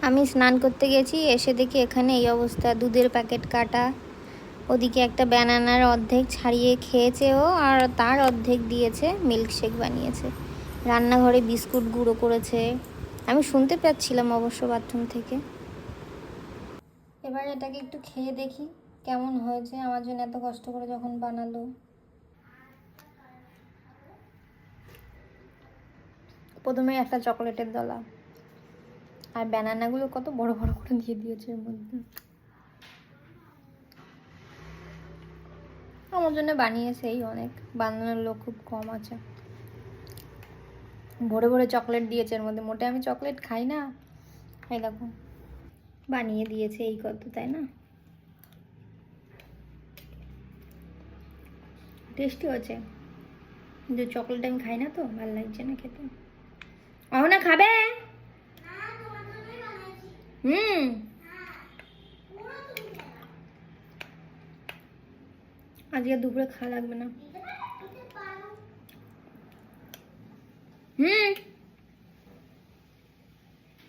আমি স্নান করতে গেছি, এসে দেখি এখানে এই অবস্থা, দুধের প্যাকেট কাটা, ওদিকে একটা ব্যানানার অর্ধেক ছাড়িয়ে খেয়েছে ও, আর তার অর্ধেক দিয়েছে মিল্কশেক বানিয়েছে। রান্নাঘরে বিস্কুট গুঁড়ো করেছে, আমি শুনতে পাচ্ছিলাম অবশ্য বাথরুম থেকে। এবার এটাকে একটু খেয়ে দেখি কেমন হয়েছে, আমার জন্য এত কষ্ট করে যখন বানালো। প্রথমে একটা চকলেটের দলা, আর ব্যানানাগুলো কত বড় বড় করে দিয়ে দিয়েছে এর মধ্যে। আমার জন্য বানিয়েছে, এই অনেক, বানানোর লোক খুব কম আছে। ভরে ভরে চকলেট দিয়েছে এর মধ্যে, মোটে আমি চকলেট খাই না, এই দেখো বানিয়ে দিয়েছে এই কত, তাই না? টেস্টি হয়েছে, কিন্তু চকলেট আমি খাই না তো, ভালো লাগছে না খেতে। না খাবে? আজকে দুপুরে খাওয়া লাগবে না।